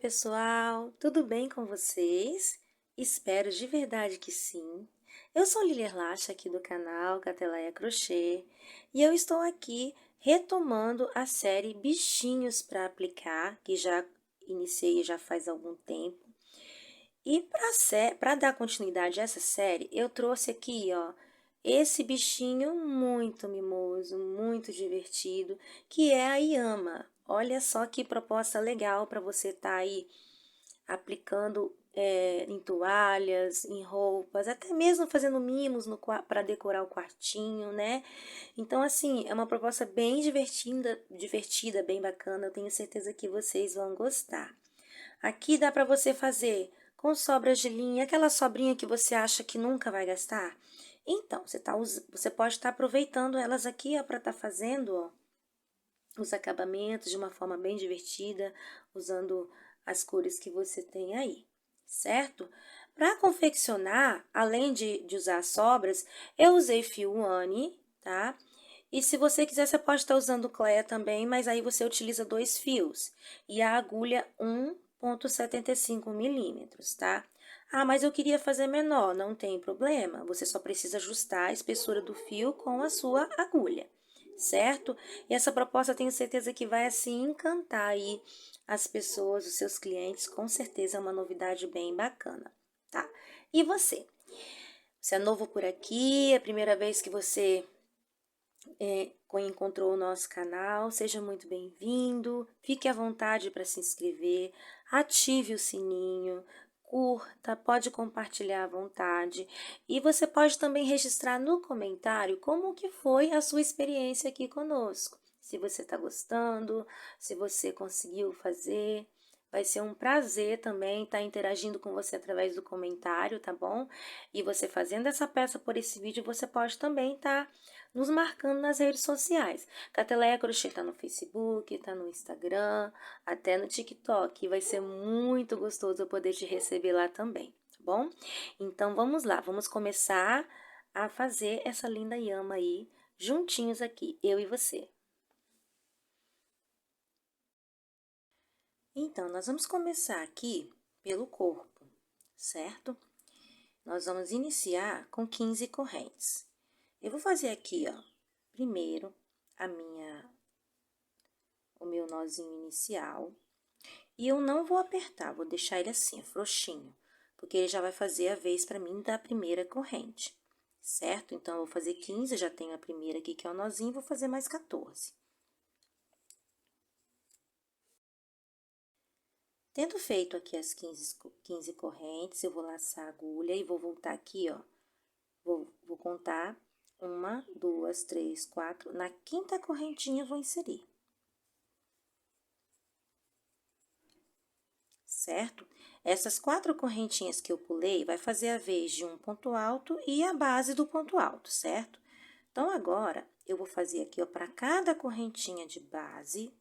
pessoal, tudo bem com vocês? Espero de verdade que sim. Eu sou Lilia Lacha, aqui do canal Cateleia Crochê, e eu estou aqui retomando a série Bichinhos para Aplicar, que já iniciei já faz algum tempo. E para dar continuidade a essa série, eu trouxe aqui, ó, esse bichinho muito mimoso, muito divertido, que é a Yama. Olha só que proposta legal para você estar aí aplicando em toalhas, em roupas, até mesmo fazendo mimos para decorar o quartinho, né? Então, assim, é uma proposta bem divertida, bem bacana. Eu tenho certeza que vocês vão gostar. Aqui dá para você fazer com sobras de linha, aquela sobrinha que você acha que nunca vai gastar. Então, você pode estar aproveitando elas aqui para estar fazendo, ó, os acabamentos de uma forma bem divertida, usando as cores que você tem aí, certo? Para confeccionar, além de usar as sobras, eu usei fio One, tá? E se você quiser, você pode estar usando Cleia também, mas aí você utiliza 2 fios. E a agulha 1,75 milímetros, tá? Ah, mas eu queria fazer menor, não tem problema. Você só precisa ajustar a espessura do fio com a sua agulha, certo? E essa proposta eu tenho certeza que vai, assim, encantar aí as pessoas, os seus clientes. Com certeza é uma novidade bem bacana, tá? E você? Você é novo por aqui, é a primeira vez que você encontrou o nosso canal, seja muito bem-vindo, fique à vontade para se inscrever, ative o sininho, curta, pode compartilhar à vontade e você pode também registrar no comentário como que foi a sua experiência aqui conosco. Se você está gostando, se você conseguiu fazer, vai ser um prazer também estar interagindo com você através do comentário, tá bom? E você fazendo essa peça por esse vídeo, você pode também estar nos marcando nas redes sociais. Cateleia Crochê tá no Facebook, tá no Instagram, até no TikTok. E vai ser muito gostoso eu poder te receber lá também, tá bom? Então, vamos lá, vamos começar a fazer essa linda Yama aí, juntinhos aqui, eu e você. Então, nós vamos começar aqui pelo corpo, certo? Nós vamos iniciar com 15 correntes. Eu vou fazer aqui, ó, primeiro o meu nozinho inicial. E eu não vou apertar, vou deixar ele assim, frouxinho, porque ele já vai fazer a vez para mim da primeira corrente, certo? Então, eu vou fazer 15, já tenho a primeira aqui, que é o nozinho, vou fazer mais 14. Tendo feito aqui as 15 correntes, eu vou laçar a agulha e vou voltar aqui, ó. Vou contar 1, 2, 3, 4. Na quinta correntinha, eu vou inserir. Certo? Essas 4 correntinhas que eu pulei, vai fazer a vez de um ponto alto e a base do ponto alto, certo? Então, agora, eu vou fazer aqui, ó, para cada correntinha de base,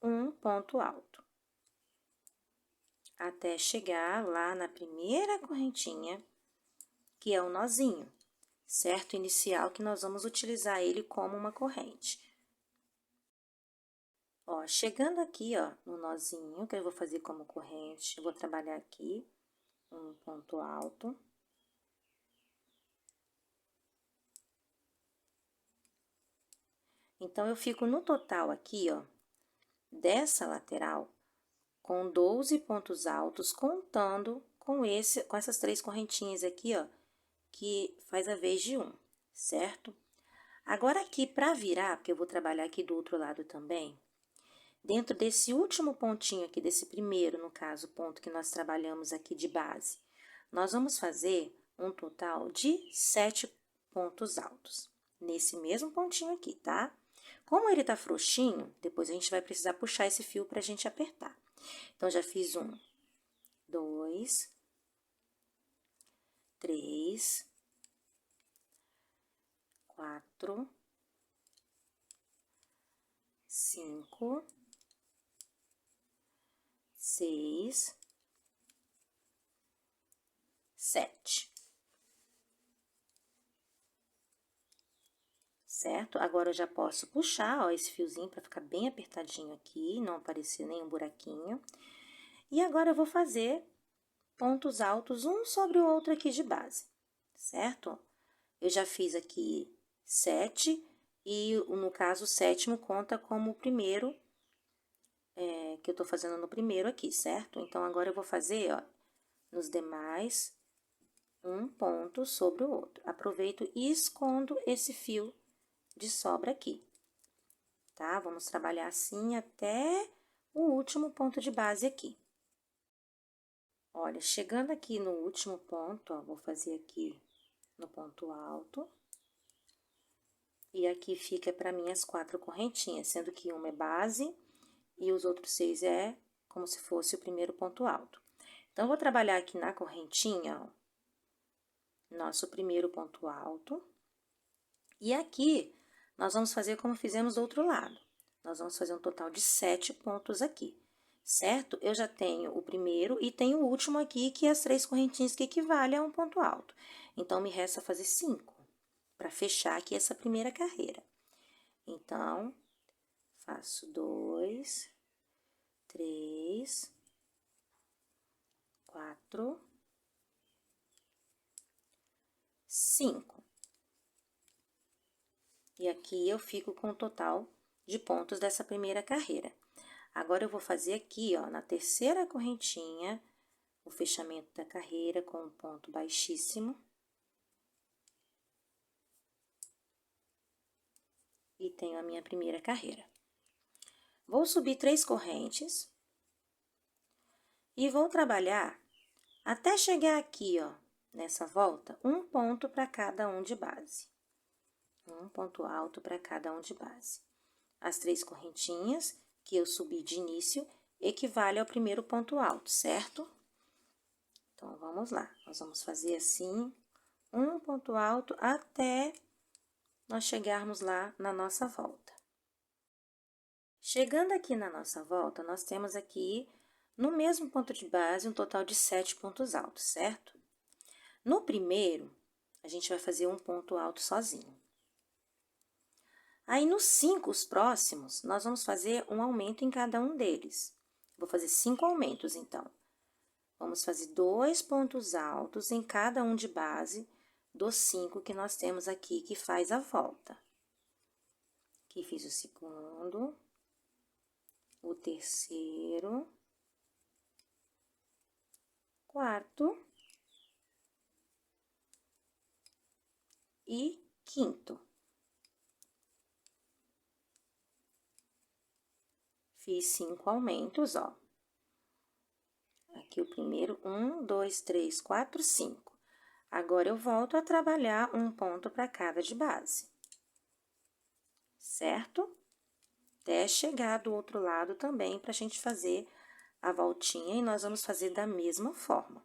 um ponto alto. Até chegar lá na primeira correntinha, que é o nozinho, certo? Inicial, que nós vamos utilizar ele como uma corrente. Ó, chegando aqui, ó, no nozinho, que eu vou fazer como corrente, eu vou trabalhar aqui um ponto alto. Então, eu fico no total aqui, ó, dessa lateral, com 12 pontos altos, contando com essas 3 correntinhas aqui, ó, que faz a vez de um, certo? Agora, aqui, pra virar, porque eu vou trabalhar aqui do outro lado também, dentro desse último pontinho aqui, desse primeiro, no caso, ponto que nós trabalhamos aqui de base, nós vamos fazer um total de 7 pontos altos, nesse mesmo pontinho aqui, tá? Como ele tá frouxinho, depois a gente vai precisar puxar esse fio pra gente apertar. Então, já fiz 1, 2, 3, 4, 5, 6, 7. Certo? Agora, eu já posso puxar, ó, esse fiozinho pra ficar bem apertadinho aqui, não aparecer nenhum buraquinho. E agora eu vou fazer pontos altos um sobre o outro aqui de base, certo? Eu já fiz aqui 7 e, no caso, o sétimo conta como o primeiro, que eu tô fazendo no primeiro aqui, certo? Então, agora eu vou fazer, ó, nos demais, um ponto sobre o outro. Aproveito e escondo esse fio de sobra aqui, tá? Vamos trabalhar assim até o último ponto de base aqui. Olha, chegando aqui no último ponto, ó, vou fazer aqui no ponto alto. E aqui fica para mim as 4 correntinhas, sendo que uma é base e os outros 6 é como se fosse o primeiro ponto alto. Então, eu vou trabalhar aqui na correntinha, ó, nosso primeiro ponto alto. E aqui, nós vamos fazer como fizemos do outro lado. Nós vamos fazer um total de 7 pontos aqui, certo? Eu já tenho o primeiro e tenho o último aqui, que é as 3 correntinhas que equivalem a um ponto alto. Então, me resta fazer 5, para fechar aqui essa primeira carreira. Então, faço 2, 3, 4, 5. E aqui eu fico com o total de pontos dessa primeira carreira. Agora, eu vou fazer aqui, ó, na terceira correntinha, o fechamento da carreira com um ponto baixíssimo. E tenho a minha primeira carreira. Vou subir 3 correntes. E vou trabalhar até chegar aqui, ó, nessa volta, um ponto para cada um de base. Um ponto alto para cada um de base. As 3 correntinhas que eu subi de início equivale ao primeiro ponto alto, certo? Então, vamos lá. Nós vamos fazer assim, um ponto alto até nós chegarmos lá na nossa volta. Chegando aqui na nossa volta, nós temos aqui, no mesmo ponto de base, um total de 7 pontos altos, certo? No primeiro, a gente vai fazer um ponto alto sozinho. Aí, nos 5 próximos, nós vamos fazer um aumento em cada um deles. Vou fazer 5 aumentos, então. Vamos fazer 2 pontos altos em cada um de base dos 5 que nós temos aqui, que faz a volta. Aqui fiz o segundo, o terceiro, quarto e quinto. Fiz 5 aumentos, ó. Aqui o primeiro, 1, 2, 3, 4, 5. Agora, eu volto a trabalhar um ponto para cada de base, certo? Até chegar do outro lado também, para a gente fazer a voltinha, e nós vamos fazer da mesma forma.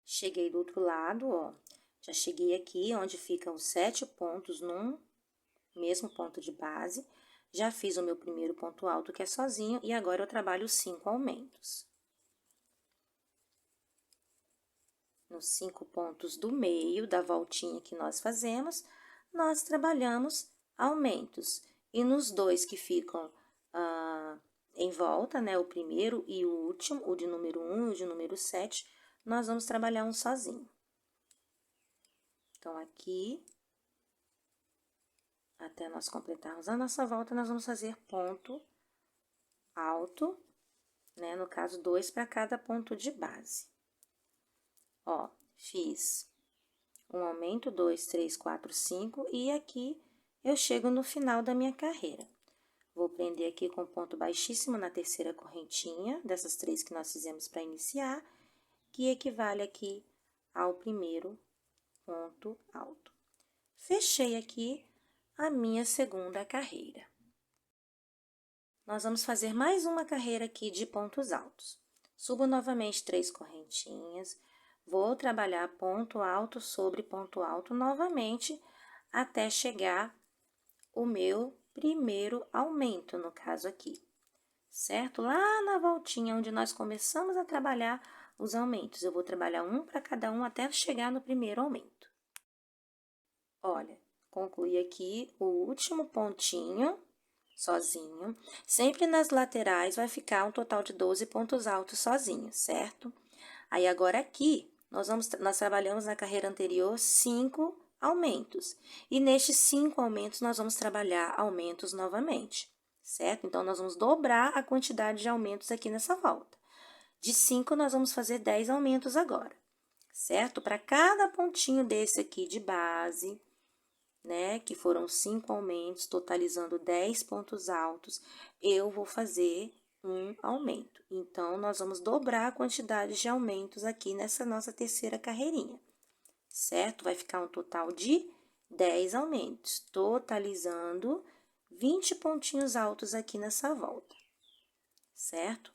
Cheguei do outro lado, ó, já cheguei aqui, onde ficam os 7 pontos num mesmo ponto de base. Já fiz o meu primeiro ponto alto, que é sozinho, e agora eu trabalho 5 aumentos. Nos 5 pontos do meio da voltinha que nós fazemos, nós trabalhamos aumentos. E nos 2 que ficam em volta, né, o primeiro e o último, o de número 1 e o de número 7, nós vamos trabalhar um sozinho. Então, aqui, até nós completarmos a nossa volta, nós vamos fazer ponto alto, né? No caso, 2 para cada ponto de base. Ó, fiz um aumento, 2, 3, 4, 5, e aqui eu chego no final da minha carreira. Vou prender aqui com ponto baixíssimo na terceira correntinha, dessas 3 que nós fizemos para iniciar, que equivale aqui ao primeiro ponto alto. Fechei aqui a minha segunda carreira. Nós vamos fazer mais uma carreira aqui de pontos altos. Subo novamente 3 correntinhas, vou trabalhar ponto alto sobre ponto alto novamente, até chegar o meu primeiro aumento, no caso aqui, certo? Lá na voltinha onde nós começamos a trabalhar os aumentos, eu vou trabalhar um para cada um até chegar no primeiro aumento. Olha, concluí aqui o último pontinho sozinho. Sempre nas laterais vai ficar um total de 12 pontos altos sozinho, certo? Aí, agora aqui, nós trabalhamos na carreira anterior 5 aumentos. E nestes 5 aumentos, nós vamos trabalhar aumentos novamente, certo? Então, nós vamos dobrar a quantidade de aumentos aqui nessa volta. De 5, nós vamos fazer 10 aumentos agora, certo? Para cada pontinho desse aqui de base, né, que foram 5 aumentos, totalizando 10 pontos altos, eu vou fazer um aumento. Então, nós vamos dobrar a quantidade de aumentos aqui nessa nossa terceira carreirinha, certo? Vai ficar um total de 10 aumentos, totalizando 20 pontinhos altos aqui nessa volta, certo?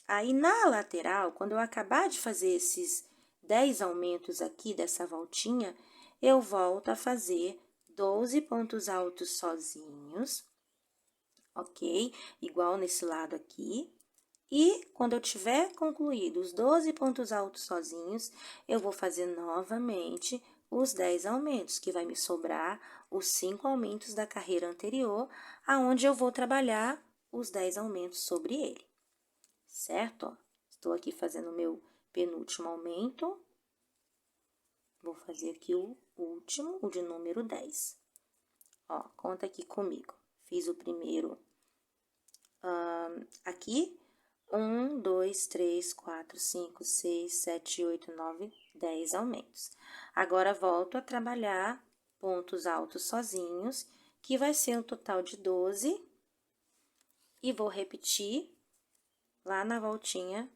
Aí, na lateral, quando eu acabar de fazer esses 10 aumentos aqui dessa voltinha, eu volto a fazer 12 pontos altos sozinhos, ok? Igual nesse lado aqui. E, quando eu tiver concluído os 12 pontos altos sozinhos, eu vou fazer novamente os 10 aumentos, que vai me sobrar os 5 aumentos da carreira anterior, aonde eu vou trabalhar os 10 aumentos sobre ele, certo? Ó, estou aqui fazendo o meu penúltimo aumento. Vou fazer aqui o último, o de número 10. Ó, conta aqui comigo. Fiz o primeiro aqui. 1, 2, 3, 4, 5, 6, 7, 8, 9, 10 aumentos. Agora, volto a trabalhar pontos altos sozinhos, que vai ser um total de 12. E vou repetir lá na voltinha,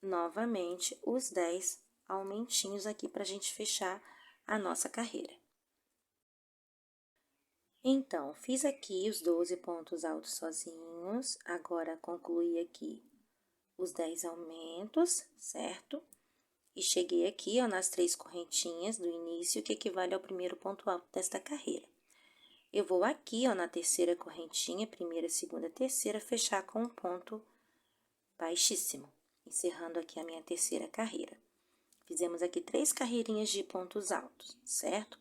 novamente, os 10 aumentinhos aqui pra gente fechar a nossa carreira. Então, fiz aqui os 12 pontos altos sozinhos, agora concluí aqui os 10 aumentos, certo? E cheguei aqui, ó, nas 3 correntinhas do início, que equivale ao primeiro ponto alto desta carreira. Eu vou aqui, ó, na terceira correntinha, primeira, segunda, terceira, fechar com um ponto baixíssimo, encerrando aqui a minha terceira carreira. Fizemos aqui 3 carreirinhas de pontos altos, certo?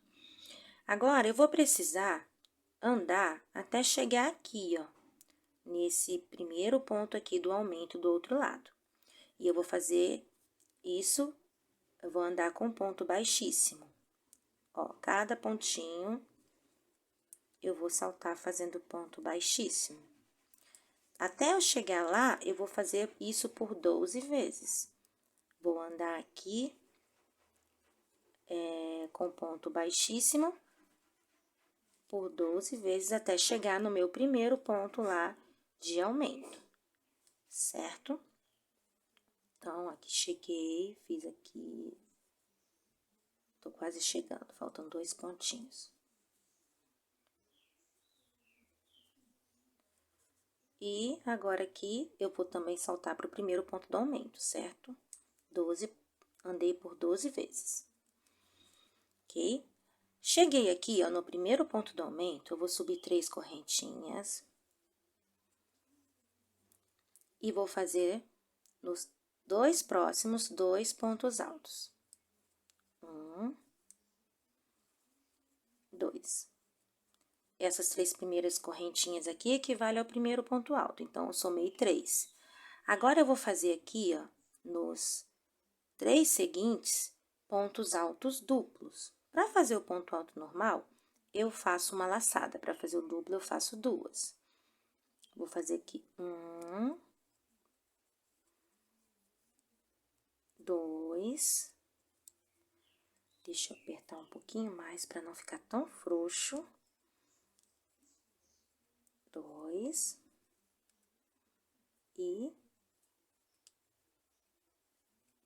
Agora, eu vou precisar andar até chegar aqui, ó, nesse primeiro ponto aqui do aumento do outro lado. E eu vou fazer isso, eu vou andar com ponto baixíssimo. Ó, cada pontinho, eu vou saltar fazendo ponto baixíssimo. Até eu chegar lá, eu vou fazer isso por 12 vezes. Vou andar aqui, com ponto baixíssimo, por 12 vezes, até chegar no meu primeiro ponto lá de aumento, certo? Então, aqui cheguei, fiz aqui, tô quase chegando, faltam 2 pontinhos. E agora aqui, eu vou também saltar para o primeiro ponto do aumento, certo? 12, andei por 12 vezes, ok? Cheguei aqui, ó, no primeiro ponto do aumento, eu vou subir 3 correntinhas. E vou fazer nos 2 próximos 2 pontos altos. 1, 2. Essas 3 primeiras correntinhas aqui equivalem ao primeiro ponto alto, então, eu somei 3. Agora, eu vou fazer aqui, ó, nos 3 seguintes, pontos altos duplos. Para fazer o ponto alto normal, eu faço uma laçada. Para fazer o duplo, eu faço 2. Vou fazer aqui 1, 2. Deixa eu apertar um pouquinho mais para não ficar tão frouxo. 2. E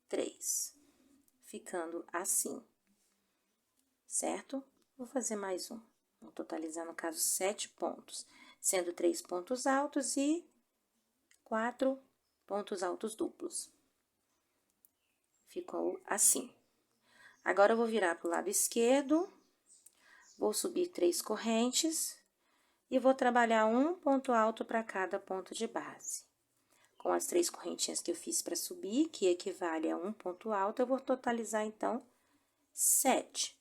3. Ficando assim, certo? Vou fazer mais um. Vou totalizar, no caso, 7 pontos, sendo 3 pontos altos e 4 pontos altos duplos. Ficou assim. Agora, eu vou virar para o lado esquerdo, vou subir 3 correntes e vou trabalhar um ponto alto para cada ponto de base. Com as 3 correntinhas que eu fiz para subir, que equivale a um ponto alto, eu vou totalizar, então, 7.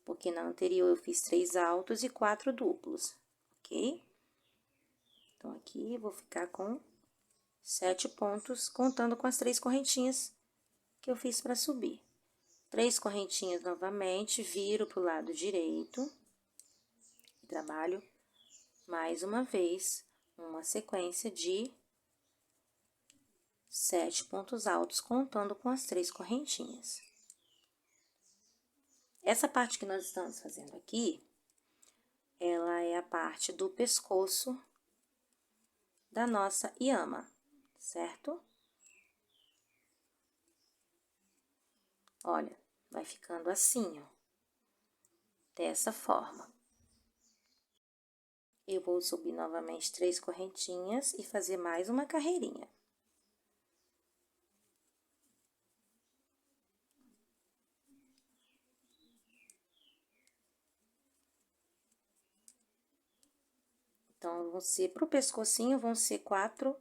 Porque na anterior eu fiz 3 altos e 4 duplos, ok? Então, aqui, vou ficar com 7 pontos, contando com as 3 correntinhas que eu fiz para subir. 3 correntinhas novamente, viro pro lado direito. Trabalho mais uma vez, uma sequência de 7 pontos altos, contando com as 3 correntinhas. Essa parte que nós estamos fazendo aqui, ela é a parte do pescoço da nossa yama, certo? Olha, vai ficando assim, ó, dessa forma. Eu vou subir novamente 3 correntinhas e fazer mais uma carreirinha. Então, pro pescocinho, vão ser 4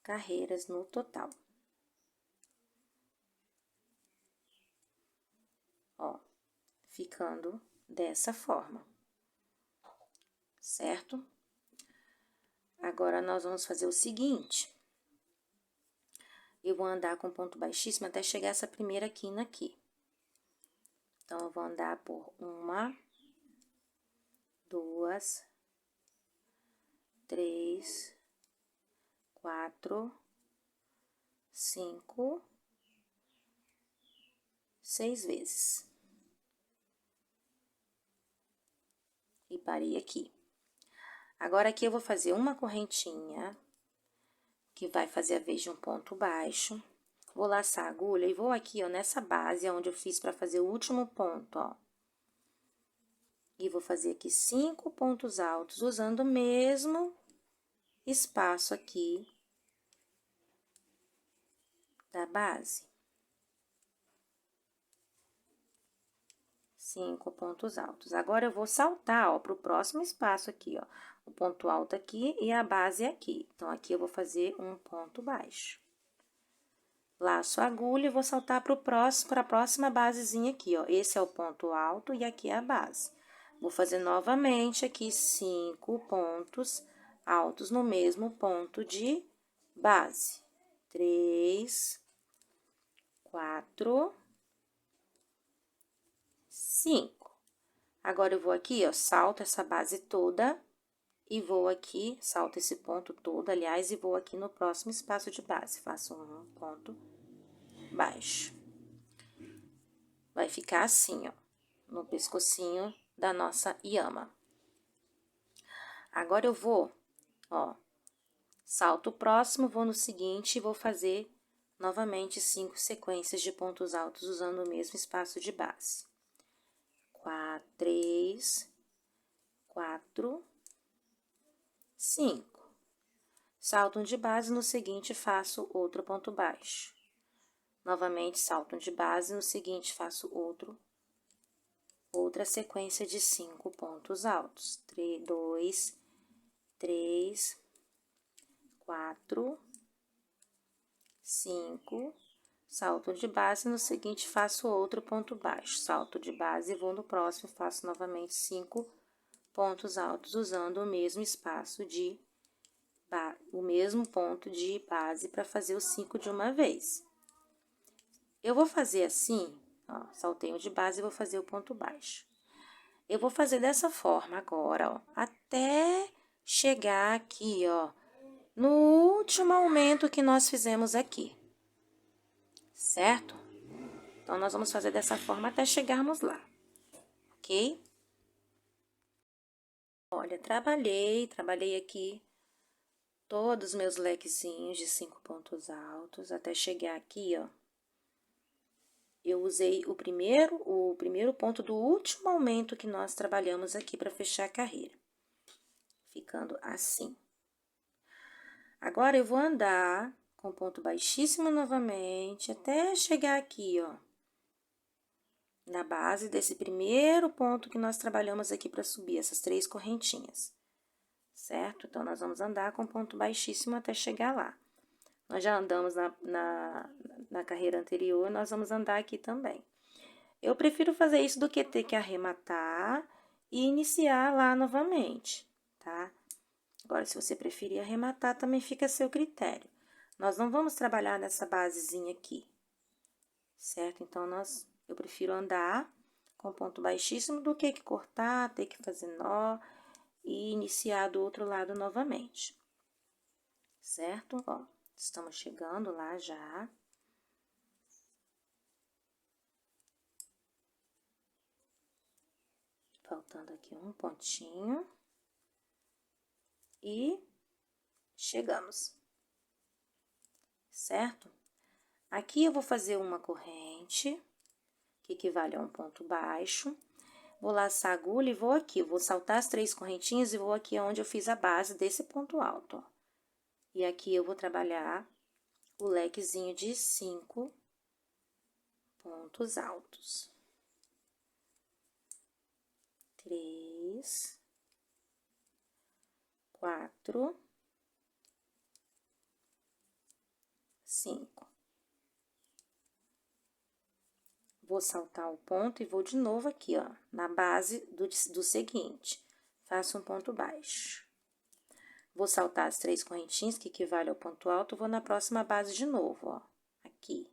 carreiras no total. Ó, ficando dessa forma, certo? Agora, nós vamos fazer o seguinte. Eu vou andar com ponto baixíssimo até chegar essa primeira quina aqui. Então, eu vou andar por 1, 2, 3, 4, 5, 6 vezes. E parei aqui. Agora, aqui eu vou fazer uma correntinha, que vai fazer a vez de um ponto baixo. Vou laçar a agulha e vou aqui, ó, nessa base, onde eu fiz pra fazer o último ponto, ó. E vou fazer aqui 5 pontos altos, usando o mesmo espaço aqui da base. 5 pontos altos. Agora, eu vou saltar, ó, pro próximo espaço aqui, ó. O ponto alto aqui e a base aqui. Então, aqui eu vou fazer um ponto baixo. Laço a agulha e vou saltar para a próxima basezinha aqui, ó. Esse é o ponto alto e aqui é a base. Vou fazer novamente aqui 5 pontos altos no mesmo ponto de base. 3, 4, 5. Agora, eu vou aqui, ó, salto essa base toda e vou aqui, salto esse ponto todo, aliás, e vou aqui no próximo espaço de base. Faço um ponto baixo. Vai ficar assim, ó, no pescocinho da nossa yama. Agora, eu vou, ó, salto o próximo, vou no seguinte e vou fazer novamente 5 sequências de pontos altos usando o mesmo espaço de base. 3, 4, 5. Salto um de base, no seguinte, faço outro ponto baixo. Novamente, salto um de base, no seguinte, faço outra sequência de 5 pontos altos. 2, 3, 4, 5, salto de base, no seguinte, faço outro ponto baixo. Salto de base, vou no próximo, faço novamente 5 pontos altos, usando o mesmo espaço o mesmo ponto de base para fazer os 5 de uma vez. Eu vou fazer assim, ó, saltei um de base e vou fazer o ponto baixo. Eu vou fazer dessa forma agora, ó, até chegar aqui, ó, no último aumento que nós fizemos aqui, certo? Então, nós vamos fazer dessa forma até chegarmos lá, ok? Olha, trabalhei aqui todos os meus lequezinhos de 5 pontos altos, até chegar aqui, ó. Eu usei o primeiro ponto do último aumento que nós trabalhamos aqui para fechar a carreira, ficando assim. Agora, eu vou andar com ponto baixíssimo novamente, até chegar aqui, ó, na base desse primeiro ponto que nós trabalhamos aqui para subir, essas 3 correntinhas, certo? Então, nós vamos andar com ponto baixíssimo até chegar lá. Nós já andamos na carreira anterior, nós vamos andar aqui também. Eu prefiro fazer isso do que ter que arrematar e iniciar lá novamente, tá? Agora, se você preferir arrematar, também fica a seu critério. Nós não vamos trabalhar nessa basezinha aqui, certo? Então, eu prefiro andar com ponto baixíssimo do que cortar, ter que fazer nó e iniciar do outro lado novamente, certo? Ó, estamos chegando lá já. Faltando aqui um pontinho. E chegamos, certo? Aqui eu vou fazer uma corrente, que equivale a um ponto baixo. Vou laçar a agulha e vou aqui, vou saltar as 3 correntinhas e vou aqui onde eu fiz a base desse ponto alto, ó. E aqui eu vou trabalhar o lequezinho de 5 pontos altos. 3, 4, 5. Vou saltar o ponto e vou de novo aqui, ó, na base do seguinte. Faço um ponto baixo. Vou saltar as 3 correntinhas, que equivale ao ponto alto, vou na próxima base de novo, ó, aqui.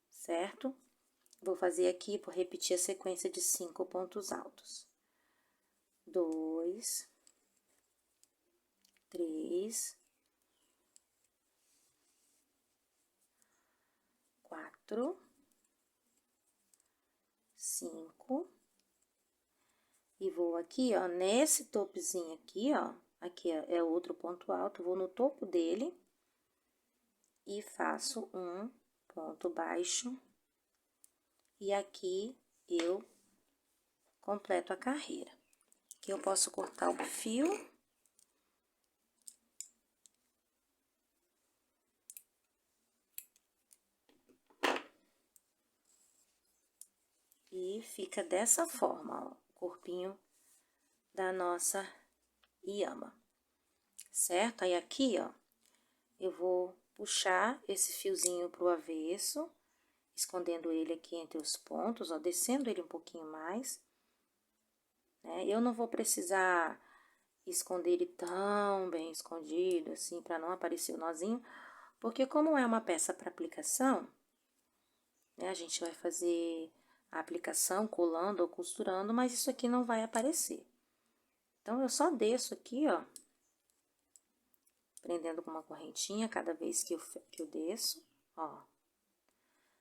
Certo? Vou fazer aqui, vou repetir a sequência de 5 pontos altos. 2, 3, 4, 5, e vou aqui, ó, nesse topozinho aqui, ó, aqui é outro ponto alto, vou no topo dele e faço um ponto baixo, e aqui eu completo a carreira. Aqui eu posso cortar o fio. E fica dessa forma, ó, o corpinho da nossa Yama, certo? Aí, aqui, ó, eu vou puxar esse fiozinho pro avesso, escondendo ele aqui entre os pontos, ó, descendo ele um pouquinho mais, né? Eu não vou precisar esconder ele tão bem escondido, assim, pra não aparecer o nozinho, porque como é uma peça para aplicação, né, a gente vai fazer a aplicação colando ou costurando, mas isso aqui não vai aparecer. Então, eu só desço aqui, ó, prendendo com uma correntinha cada vez que eu desço, ó.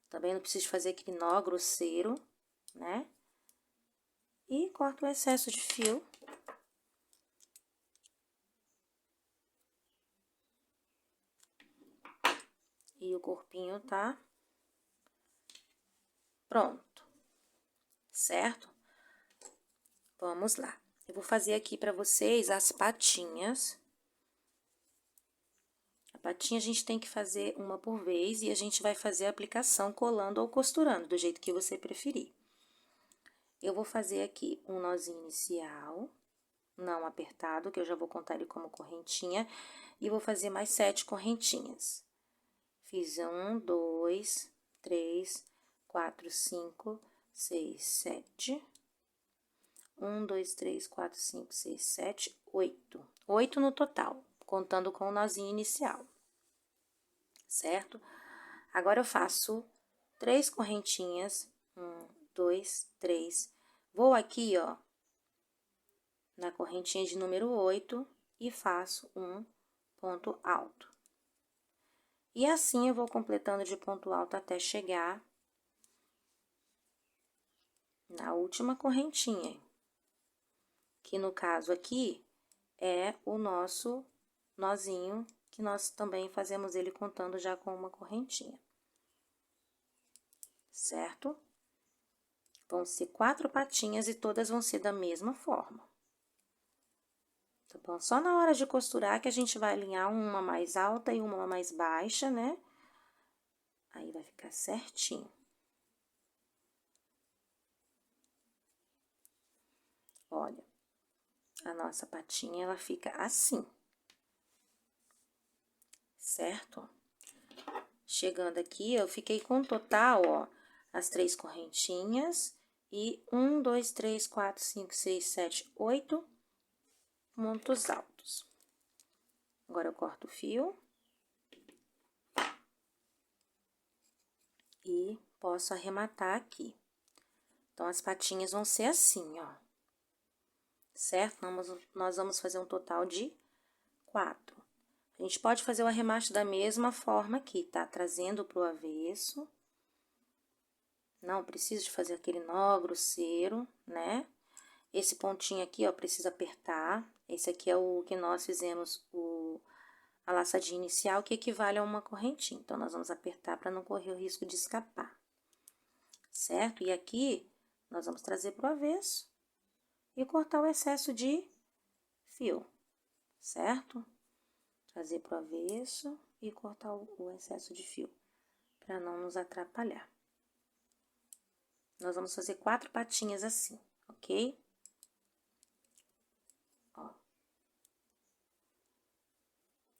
Também não preciso fazer aquele nó grosseiro, né? E corto o excesso de fio. E o corpinho tá pronto, certo? Vamos lá. Eu vou fazer aqui pra vocês as patinhas. A patinha a gente tem que fazer uma por vez e a gente vai fazer a aplicação colando ou costurando, do jeito que você preferir. Eu vou fazer aqui um nozinho inicial, não apertado, que eu já vou contar ele como correntinha, e vou fazer mais 7 correntinhas. Fiz 1, 2, 3, 4, 5, 6, 7. 1, 2, 3, 4, 5, 6, 7, 8. 8 no total, contando com o nozinho inicial, certo? Agora, eu faço 3 correntinhas, 1, 2, 3. Vou aqui, ó, na correntinha de número 8 e faço um ponto alto. E assim, eu vou completando de ponto alto até chegar na última correntinha, que no caso aqui é o nosso nozinho, que nós também fazemos ele contando já com uma correntinha, certo? Vão ser 4 patinhas e todas vão ser da mesma forma. Tá bom? Só na hora de costurar que a gente vai alinhar uma mais alta e uma mais baixa, né? Aí, vai ficar certinho. Olha, a nossa patinha, ela fica assim, certo? Chegando aqui, eu fiquei com o total, ó, as 3 correntinhas e 1, 2, 3, 4, 5, 6, 7, 8 pontos altos. Agora, eu corto o fio. E posso arrematar aqui. Então, as patinhas vão ser assim, ó. Certo? Nós vamos fazer um total de 4. A gente pode fazer o arremate da mesma forma aqui, tá? Trazendo pro avesso. Não precisa de fazer aquele nó grosseiro, né? Esse pontinho aqui, ó, precisa apertar. Esse aqui é o que nós fizemos a laçadinha inicial, que equivale a uma correntinha. Então, nós vamos apertar para não correr o risco de escapar. Certo? E aqui, nós vamos trazer pro avesso e cortar o excesso de fio, certo? Trazer pro avesso e cortar o excesso de fio, para não nos atrapalhar. Nós vamos fazer 4 patinhas assim, ok? Ó.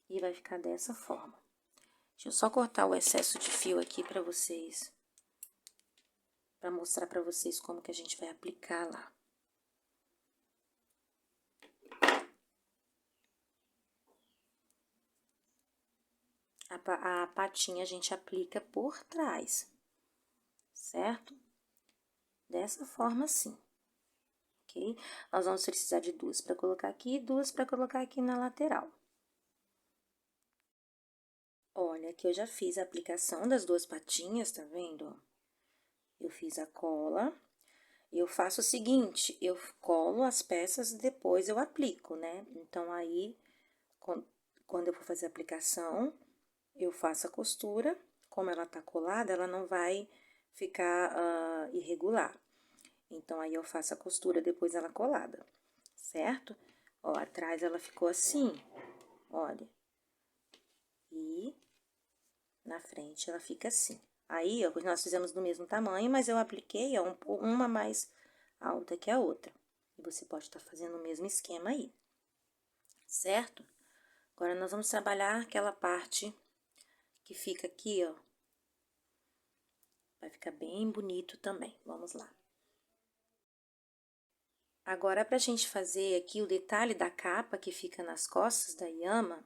E vai ficar dessa forma. Deixa eu só cortar o excesso de fio aqui para vocês, para mostrar para vocês como que a gente vai aplicar lá. A patinha a gente aplica por trás, certo? Dessa forma assim, ok? Nós vamos precisar de 2 para colocar aqui e 2 para colocar aqui na lateral. Olha, aqui eu já fiz a aplicação das 2 patinhas, tá vendo? Eu fiz a cola. Eu faço o seguinte, eu colo as peças e depois eu aplico, né? Então, aí, quando eu for fazer a aplicação, eu faço a costura. Como ela tá colada, ela não vai ficar irregular. Então, aí eu faço a costura depois ela colada, certo? Ó, atrás ela ficou assim, olha. E na frente ela fica assim. Aí, ó, nós fizemos do mesmo tamanho, mas eu apliquei, ó, uma mais alta que a outra. E você pode estar fazendo o mesmo esquema aí, certo? Agora, nós vamos trabalhar aquela parte que fica aqui, ó. Vai ficar bem bonito também. Vamos lá. Agora, pra gente fazer aqui o detalhe da capa que fica nas costas da Yama,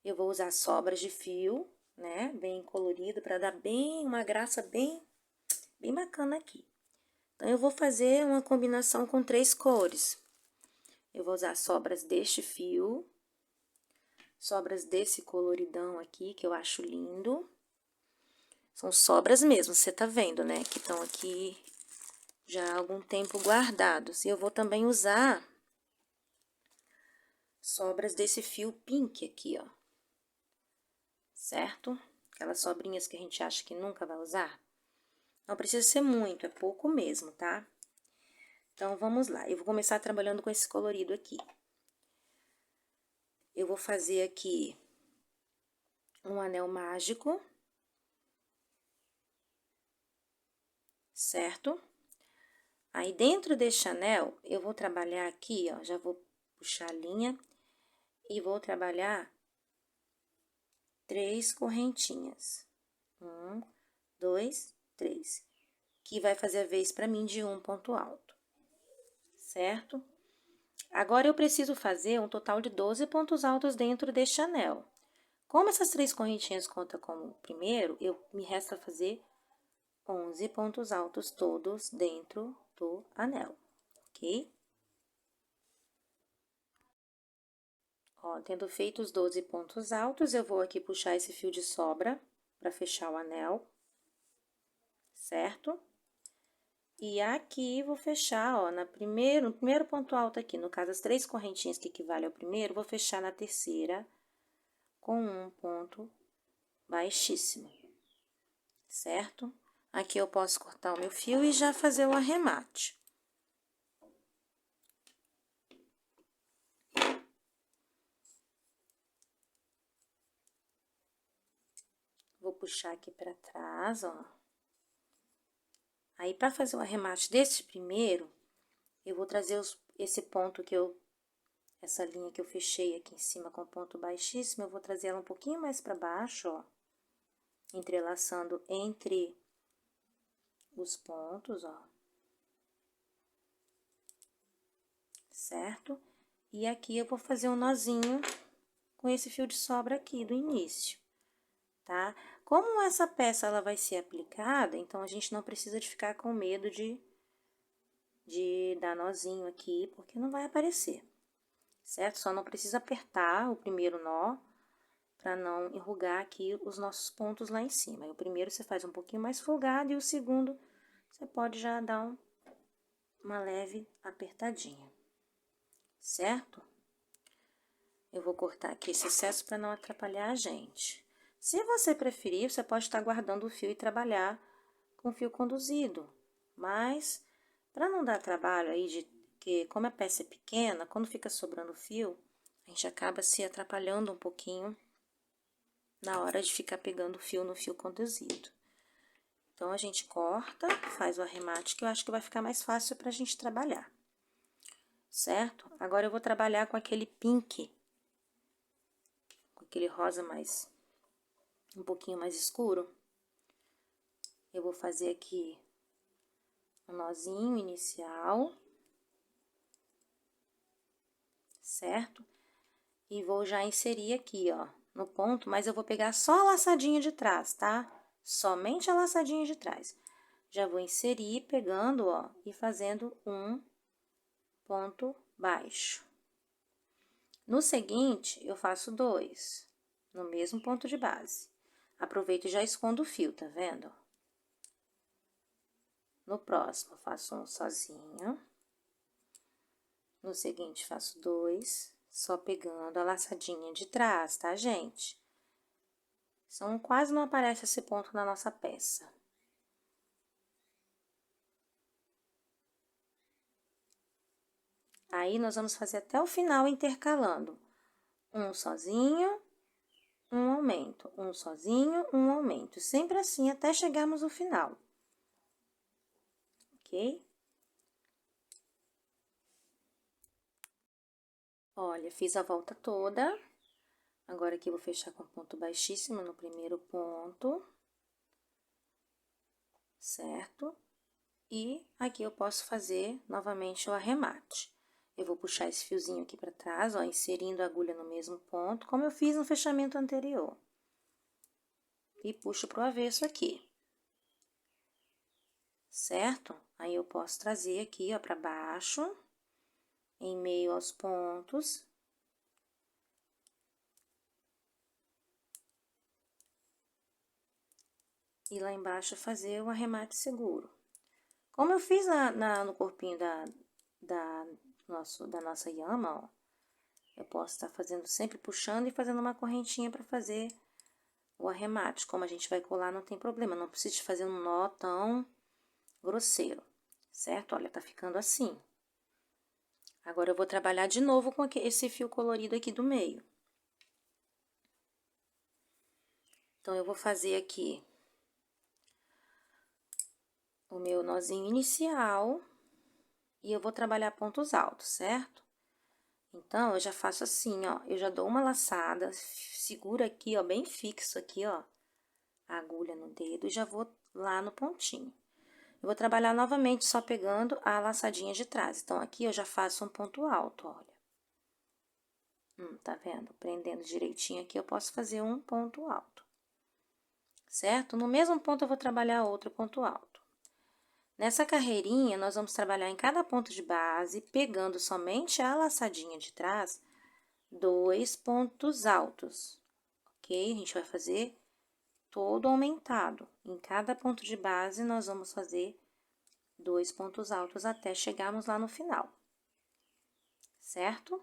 eu vou usar sobras de fio, né, bem colorido, para dar bem uma graça bem bacana aqui. Então, eu vou fazer uma combinação com 3 cores. Eu vou usar sobras deste fio, sobras desse coloridão aqui, que eu acho lindo. São sobras mesmo, você tá vendo, né, que estão aqui já há algum tempo guardados. E eu vou também usar sobras desse fio pink aqui, ó. Certo? Aquelas sobrinhas que a gente acha que nunca vai usar. Não precisa ser muito, é pouco mesmo, tá? Então, vamos lá. Eu vou começar trabalhando com esse colorido aqui. Eu vou fazer aqui um anel mágico. Certo? Aí, dentro deste anel, eu vou trabalhar aqui, ó, já vou puxar a linha e vou trabalhar 3 correntinhas. 1, 2, 3. Que vai fazer a vez pra mim de um ponto alto. Certo? Agora, eu preciso fazer um total de 12 pontos altos dentro deste anel. Como essas 3 correntinhas contam como primeiro, me resta fazer 11 pontos altos todos dentro do anel, ok? Ó, tendo feito os 12 pontos altos, eu vou aqui puxar esse fio de sobra para fechar o anel, certo? E aqui, vou fechar, ó, no primeiro ponto alto aqui, no caso, as 3 correntinhas que equivalem ao primeiro, vou fechar na terceira com um ponto baixíssimo, certo? Aqui eu posso cortar o meu fio e já fazer o arremate. Vou puxar aqui pra trás, ó. Aí, pra fazer o arremate desse primeiro, eu vou trazer esse ponto essa linha que eu fechei aqui em cima com ponto baixíssimo, eu vou trazer ela um pouquinho mais pra baixo, ó. Entrelaçando entre os pontos, ó. Certo? E aqui eu vou fazer um nozinho com esse fio de sobra aqui do início, tá? Como essa peça, ela vai ser aplicada, então, a gente não precisa de ficar com medo de dar nozinho aqui, porque não vai aparecer, certo? Só não precisa apertar o primeiro nó, para não enrugar aqui os nossos pontos lá em cima. E o primeiro você faz um pouquinho mais folgado e o segundo você pode já dar uma leve apertadinha, certo? Eu vou cortar aqui esse excesso para não atrapalhar a gente. Se você preferir, você pode estar guardando o fio e trabalhar com fio conduzido, mas para não dar trabalho aí que como a peça é pequena, quando fica sobrando fio, a gente acaba se atrapalhando um pouquinho na hora de ficar pegando fio no fio conduzido. Então, a gente corta, faz o arremate, que eu acho que vai ficar mais fácil pra gente trabalhar, certo? Agora, eu vou trabalhar com aquele pink, com aquele rosa um pouquinho mais escuro. Eu vou fazer aqui um nozinho inicial, certo? E vou já inserir aqui, ó, no ponto, mas eu vou pegar só a laçadinha de trás, tá? Somente a laçadinha de trás. Já vou inserir pegando, ó, e fazendo um ponto baixo. No seguinte, eu faço 2, no mesmo ponto de base. Aproveito e já escondo o fio, tá vendo? No próximo, faço um sozinho. No seguinte, faço 2, só pegando a laçadinha de trás, tá, gente? Então, quase não aparece esse ponto na nossa peça. Aí, nós vamos fazer até o final intercalando. Um sozinho, um aumento. Um sozinho, um aumento. Sempre assim, até chegarmos no final. Ok? Olha, fiz a volta toda. Agora, aqui, eu vou fechar com ponto baixíssimo no primeiro ponto. Certo? E aqui eu posso fazer novamente o arremate. Eu vou puxar esse fiozinho aqui pra trás, ó, inserindo a agulha no mesmo ponto, como eu fiz no fechamento anterior. E puxo pro avesso aqui. Certo? Aí, eu posso trazer aqui, ó, pra baixo, em meio aos pontos. E lá embaixo fazer o arremate seguro. Como eu fiz no corpinho da nossa yama, ó, eu posso estar fazendo sempre puxando e fazendo uma correntinha para fazer o arremate. Como a gente vai colar, não tem problema, não precisa de fazer um nó tão grosseiro, certo? Olha, tá ficando assim. Agora, eu vou trabalhar de novo com esse fio colorido aqui do meio. Então, eu vou fazer aqui o meu nozinho inicial e eu vou trabalhar pontos altos, certo? Então, eu já faço assim, ó, eu já dou uma laçada, seguro aqui, ó, bem fixo aqui, ó, a agulha no dedo e já vou lá no pontinho. Eu vou trabalhar novamente só pegando a laçadinha de trás. Então, aqui eu já faço um ponto alto, olha. Tá vendo? Prendendo direitinho aqui, eu posso fazer um ponto alto. Certo? No mesmo ponto, eu vou trabalhar outro ponto alto. Nessa carreirinha, nós vamos trabalhar em cada ponto de base, pegando somente a laçadinha de trás, 2 pontos altos, ok? A gente vai fazer todo aumentado. Em cada ponto de base, nós vamos fazer 2 pontos altos até chegarmos lá no final, certo?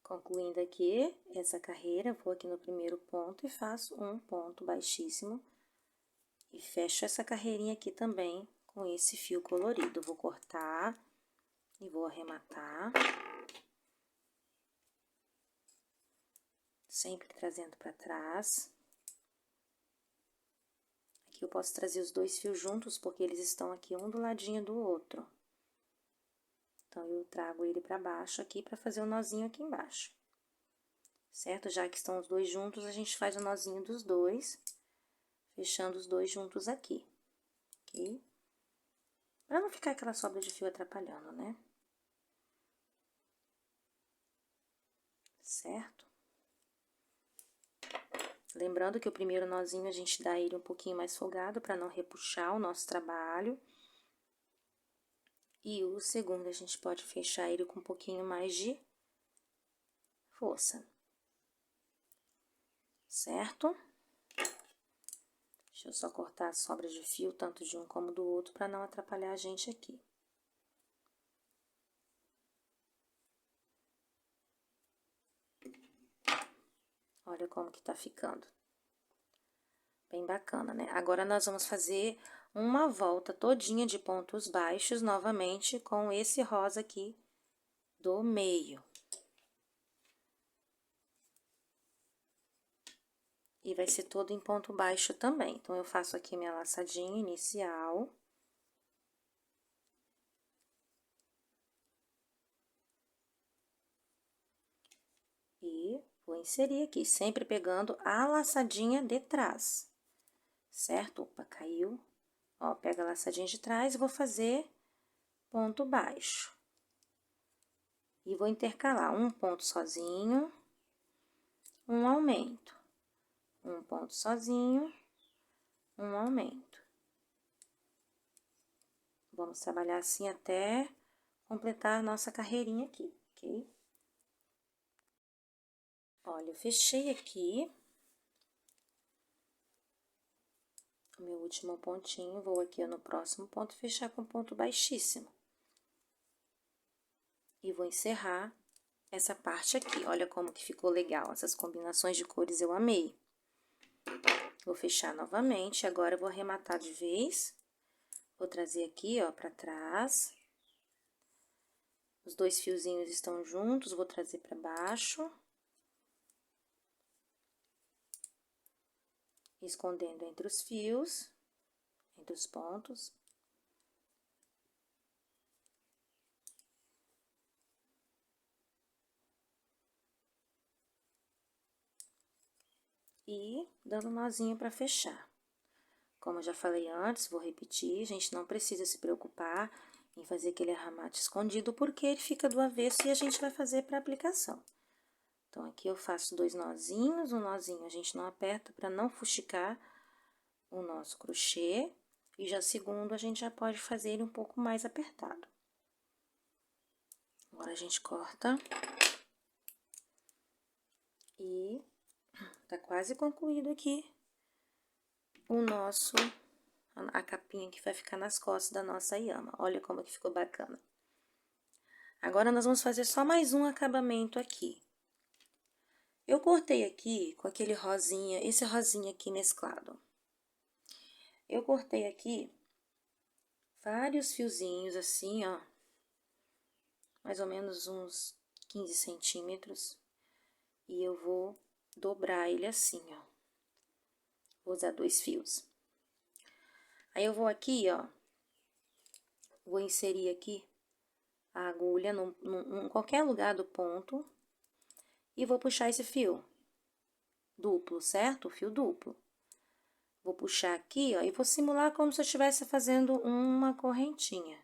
Concluindo aqui essa carreira, vou aqui no primeiro ponto e faço um ponto baixíssimo. E fecho essa carreirinha aqui também com esse fio colorido. Vou cortar e vou arrematar. Sempre trazendo pra trás. Aqui eu posso trazer os 2 fios juntos, porque eles estão aqui um do ladinho do outro. Então, eu trago ele pra baixo aqui pra fazer o nozinho aqui embaixo. Certo? Já que estão os 2 juntos, a gente faz o nozinho dos 2, fechando os 2 juntos aqui, ok? Pra não ficar aquela sobra de fio atrapalhando, né? certo? Lembrando que o primeiro nozinho a gente dá ele um pouquinho mais folgado para não repuxar o nosso trabalho. E o segundo a gente pode fechar ele com um pouquinho mais de força. Certo? Deixa eu só cortar as sobras de fio, tanto de um como do outro, para não atrapalhar a gente aqui. Olha como que tá ficando. Bem bacana, né? Agora, nós vamos fazer uma volta todinha de pontos baixos, novamente, com esse rosa aqui do meio. E vai ser todo em ponto baixo também. Então, eu faço aqui minha laçadinha inicial. E vou inserir aqui, sempre pegando a laçadinha de trás, certo? Opa, caiu. Ó, pega a laçadinha de trás e vou fazer ponto baixo. E vou intercalar um ponto sozinho, um aumento. Um ponto sozinho, um aumento. Vamos trabalhar assim até completar a nossa carreirinha aqui, ok? Olha, eu fechei aqui o meu último pontinho, vou aqui no próximo ponto fechar com ponto baixíssimo. E vou encerrar essa parte aqui. Olha como que ficou legal, essas combinações de cores eu amei. Vou fechar novamente, agora eu vou arrematar de vez. Vou trazer aqui, ó, pra trás. Os dois fiozinhos estão juntos, vou trazer pra baixo. Escondendo entre os fios, entre os pontos. E dando um nozinho pra fechar. Como eu já falei antes, vou repetir, a gente não precisa se preocupar em fazer aquele arramate escondido, porque ele fica do avesso e a gente vai fazer pra aplicação. Então, aqui eu faço dois nozinhos, um nozinho a gente não aperta para não fuxicar o nosso crochê, e já segundo a gente já pode fazer ele um pouco mais apertado. Agora, a gente corta. E tá quase concluído aqui o nosso, a capinha que vai ficar nas costas da nossa Yama. Olha como que ficou bacana. Agora, nós vamos fazer só mais um acabamento aqui. Eu cortei aqui com aquele rosinha, esse rosinha aqui mesclado. Eu cortei aqui vários fiozinhos assim, ó, mais ou menos uns 15 centímetros, e eu vou dobrar ele assim, ó. Vou usar dois fios. Aí, eu vou aqui, ó, vou inserir aqui a agulha em qualquer lugar do ponto e vou puxar esse fio duplo, certo? Fio duplo. Vou puxar aqui, ó, e vou simular como se eu estivesse fazendo uma correntinha.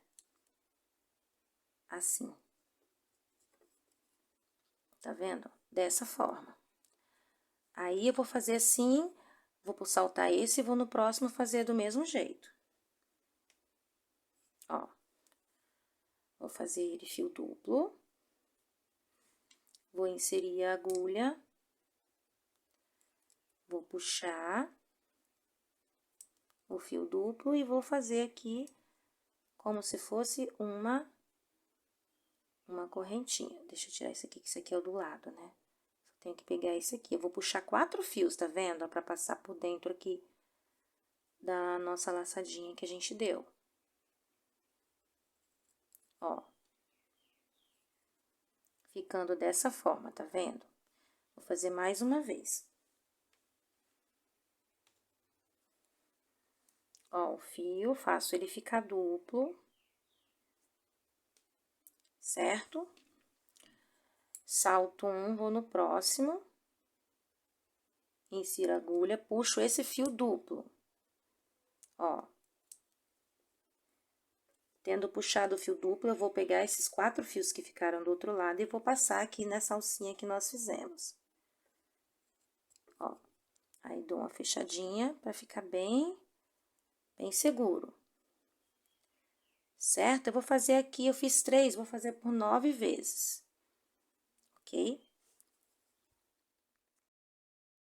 Assim. Tá vendo? Dessa forma. Aí, eu vou fazer assim, vou saltar esse e vou no próximo fazer do mesmo jeito. Ó. Vou fazer ele fio duplo. Vou inserir a agulha. Vou puxar o fio duplo e vou fazer aqui como se fosse uma correntinha. Deixa eu tirar isso aqui, que isso aqui é o do lado, né? Só tenho que pegar esse aqui. Eu vou puxar 4 fios, tá vendo? Pra passar por dentro aqui da nossa laçadinha que a gente deu. Ó. Ficando dessa forma, tá vendo? Vou fazer mais uma vez. Ó, o fio, faço ele ficar duplo. Certo? Salto um, vou no próximo. Insiro a agulha, puxo esse fio duplo. Ó. Tendo puxado o fio duplo, eu vou pegar esses 4 fios que ficaram do outro lado e vou passar aqui nessa alcinha que nós fizemos. Ó, aí dou uma fechadinha pra ficar bem seguro. Certo? Eu vou fazer aqui, eu fiz 3, vou fazer por 9 vezes. Ok?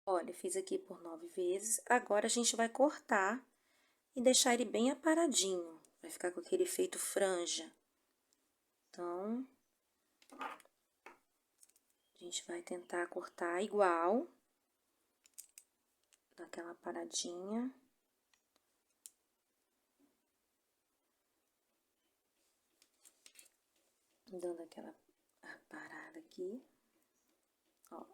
Olha, fiz aqui por 9 vezes. Agora, a gente vai cortar e deixar ele bem aparadinho. Vai ficar com aquele efeito franja. Então, a gente vai tentar cortar igual. Daquela paradinha. Dando aquela parada aqui. Ó.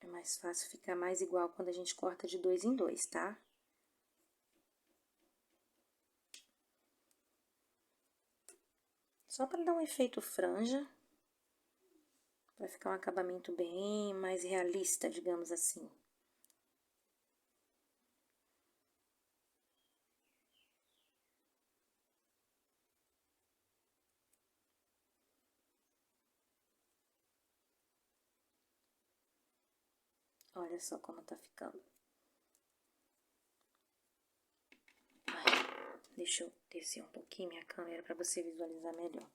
É mais fácil ficar mais igual quando a gente corta de 2 em 2, tá? Só para dar um efeito franja. Vai ficar um acabamento bem mais realista, digamos assim. Olha só como tá ficando. Ai, deixa eu descer um pouquinho minha câmera para você visualizar melhor.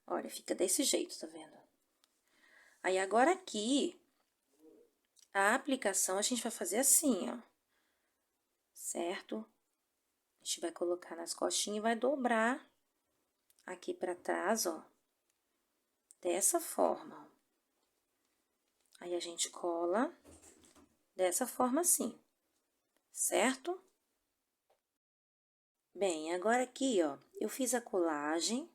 Olha, fica desse jeito, tá vendo? Aí, agora aqui, a aplicação a gente vai fazer assim, ó. Certo? A gente vai colocar nas costinhas e vai dobrar aqui pra trás, ó. Dessa forma, ó. Aí, a gente cola dessa forma assim, certo? Bem, agora aqui, ó, eu fiz a colagem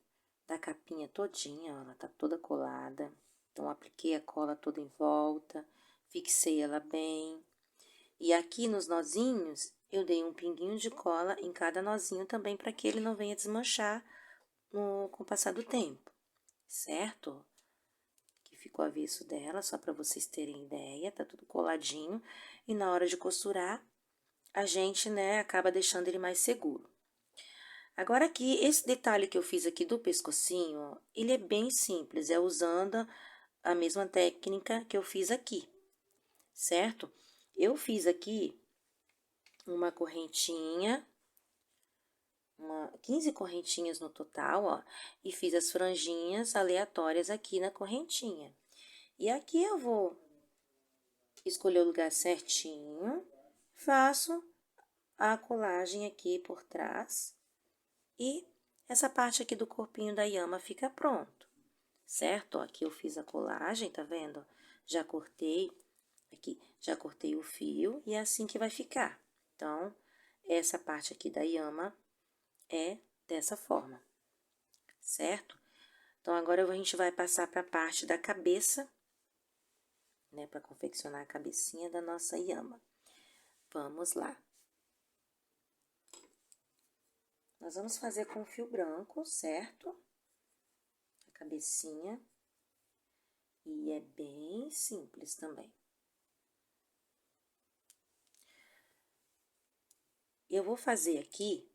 da capinha todinha, ó, ela tá toda colada. Então, apliquei a cola toda em volta, fixei ela bem. E aqui nos nozinhos, eu dei um pinguinho de cola em cada nozinho também, para que ele não venha desmanchar com o passar do tempo, certo? Aqui ficou o avesso dela, só para vocês terem ideia, tá tudo coladinho. E na hora de costurar, a gente, né, acaba deixando ele mais seguro. Agora aqui, esse detalhe que eu fiz aqui do pescocinho, ó, ele é bem simples, é usando a mesma técnica que eu fiz aqui, certo? Eu fiz aqui uma correntinha, 15 correntinhas no total, ó, e fiz as franjinhas aleatórias aqui na correntinha. E aqui eu vou escolher o lugar certinho, faço a colagem aqui por trás e essa parte aqui do corpinho da Yama fica pronto, certo? Ó, aqui eu fiz a colagem, tá vendo? Já cortei aqui, já cortei o fio e é assim que vai ficar. Então, essa parte aqui da Yama é dessa forma, certo? Então, agora a gente vai passar para a parte da cabeça, né? Para confeccionar a cabecinha da nossa Yama. Vamos lá. Nós vamos fazer com fio branco, certo? A cabecinha. E é bem simples também. Eu vou fazer aqui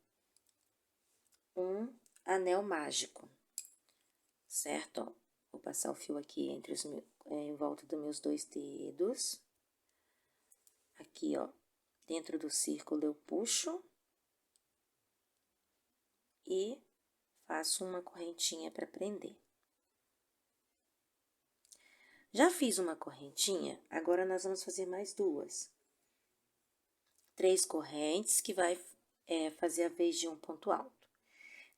um anel mágico, certo? Ó, vou passar o fio aqui entre em volta dos meus 2 dedos. Aqui, ó, dentro do círculo eu puxo e faço uma correntinha para prender. Já fiz uma correntinha, agora nós vamos fazer mais 2. 3 correntes que vai fazer a vez de um ponto alto.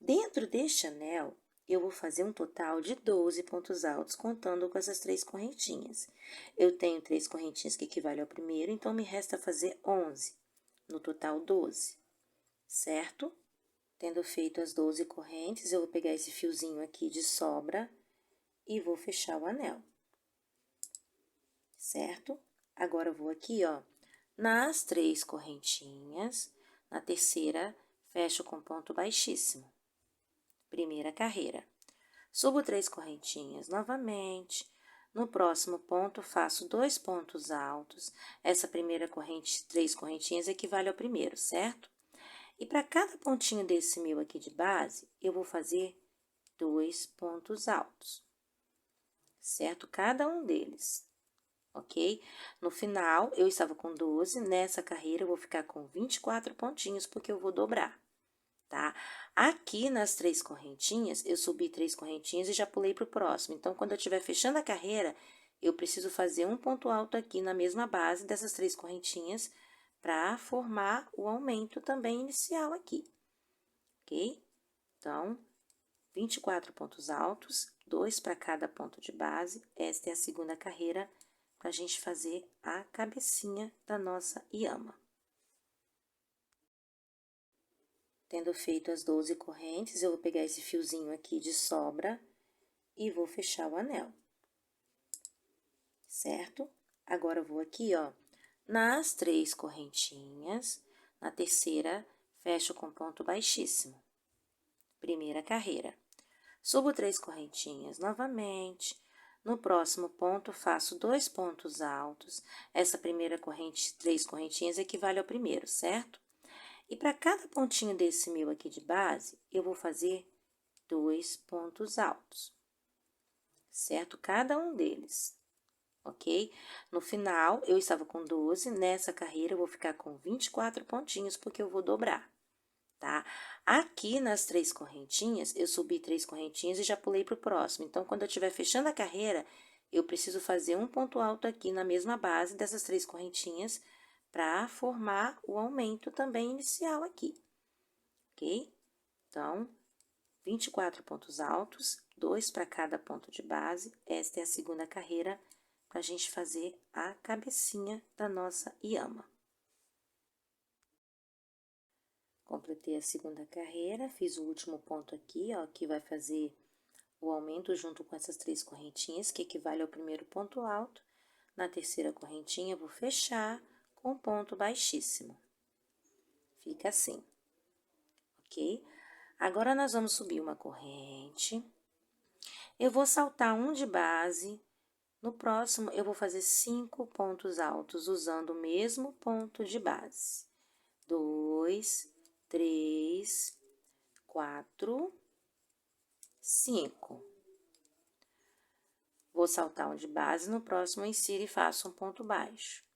Dentro deste anel, eu vou fazer um total de 12 pontos altos, contando com essas 3 correntinhas. Eu tenho 3 correntinhas que equivalem ao primeiro, então me resta fazer 11, no total 12, certo? Tendo feito as 12 correntes, eu vou pegar esse fiozinho aqui de sobra e vou fechar o anel, certo? Agora, eu vou aqui, ó, nas 3 correntinhas, na terceira, fecho com ponto baixíssimo. Primeira carreira. Subo 3 correntinhas novamente. No próximo ponto, faço 2 pontos altos. Essa primeira corrente, 3 correntinhas, equivale ao primeiro, certo? E para cada pontinho desse meu aqui de base, eu vou fazer 2 pontos altos, certo? Cada um deles, ok? No final, eu estava com 12, nessa carreira eu vou ficar com 24 pontinhos, porque eu vou dobrar, tá? Aqui nas 3 correntinhas, eu subi 3 correntinhas e já pulei pro próximo. Então, quando eu estiver fechando a carreira, eu preciso fazer um ponto alto aqui na mesma base dessas 3 correntinhas para formar o aumento também inicial aqui, ok? Então, 24 pontos altos, 2 para cada ponto de base. Esta é a segunda carreira para a gente fazer a cabecinha da nossa yama. Tendo feito as 12 correntes, eu vou pegar esse fiozinho aqui de sobra e vou fechar o anel, certo? Agora, eu vou aqui, ó, nas 3 correntinhas, na terceira, fecho com ponto baixíssimo. Primeira carreira. Subo 3 correntinhas novamente. No próximo ponto, faço 2 pontos altos. Essa primeira corrente, 3 correntinhas, equivale ao primeiro, certo? E para cada pontinho desse meu aqui de base, eu vou fazer 2 pontos altos, certo? Cada um deles, ok? No final, eu estava com 12, nessa carreira eu vou ficar com 24 pontinhos, porque eu vou dobrar, tá? Aqui nas 3 correntinhas, eu subi 3 correntinhas e já pulei pro próximo. Então, quando eu estiver fechando a carreira, eu preciso fazer um ponto alto aqui na mesma base dessas 3 correntinhas, para formar o aumento também inicial aqui, ok? Então, 24 pontos altos, 2 para cada ponto de base. Esta é a segunda carreira para a gente fazer a cabecinha da nossa yama. Completei a segunda carreira, fiz o último ponto aqui, ó, que vai fazer o aumento junto com essas 3 correntinhas, que equivale ao primeiro ponto alto. Na terceira correntinha, eu vou fechar com ponto baixíssimo. Fica assim, ok? Agora, nós vamos subir uma corrente. Eu vou saltar um de base. No próximo, eu vou fazer 5 pontos altos, usando o mesmo ponto de base. 2, 3, 4, 5. Vou saltar um de base, no próximo, insiro e faço um ponto baixo.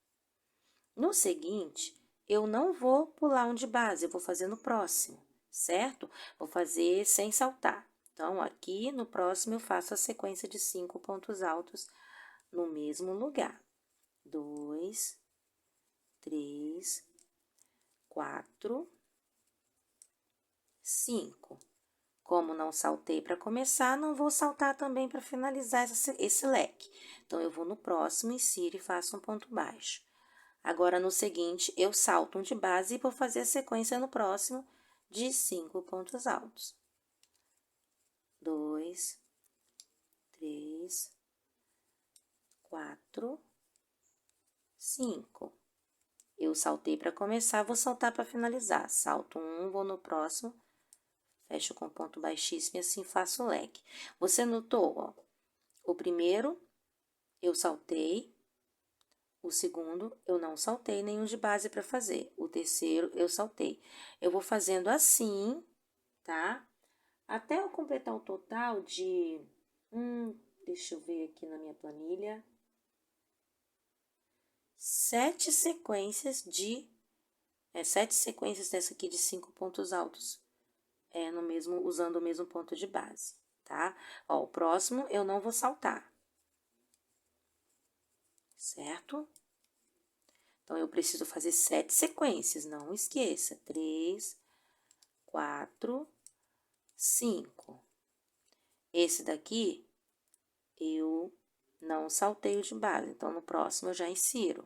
No seguinte, eu não vou pular um de base, eu vou fazer no próximo, certo? Vou fazer sem saltar. Então, aqui no próximo, eu faço a sequência de 5 pontos altos no mesmo lugar. 2, 3, 4, 5. Como não saltei para começar, não vou saltar também para finalizar esse leque. Então, eu vou no próximo, insiro e faço um ponto baixo. Agora, no seguinte, eu salto um de base e vou fazer a sequência no próximo de 5 pontos altos. 2, 3, 4, 5. Eu saltei para começar, vou saltar para finalizar. Salto um, vou no próximo, fecho com ponto baixíssimo e assim faço o leque. Você notou, ó? O primeiro, eu saltei. O segundo, eu não saltei nenhum de base para fazer. O terceiro, eu saltei. Eu vou fazendo assim, tá? Até eu completar o total de... deixa eu ver aqui na minha planilha. 7 sequências de... 7 sequências dessa aqui de 5 pontos altos. Usando o mesmo ponto de base, tá? Ó, o próximo eu não vou saltar. Certo? Então, eu preciso fazer 7 sequências, não esqueça. 3, 4, 5. Esse daqui, eu não saltei o de base, então, no próximo eu já insiro.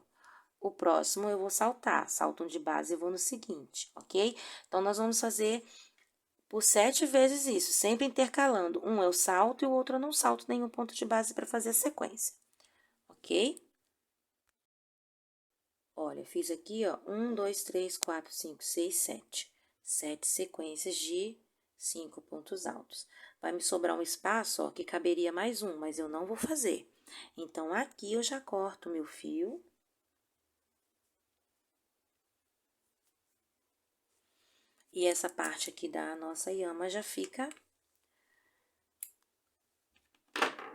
O próximo eu vou saltar, salto um de base e vou no seguinte, ok? Então, nós vamos fazer por 7 vezes isso, sempre intercalando. Um eu salto e o outro eu não salto nenhum ponto de base para fazer a sequência, ok? Olha, fiz aqui, ó, 1, 2, 3, 4, 5, 6, 7. 7 sequências de 5 pontos altos. Vai me sobrar um espaço, ó, que caberia mais um, mas eu não vou fazer. Então, aqui eu já corto meu fio. E essa parte aqui da nossa yama já fica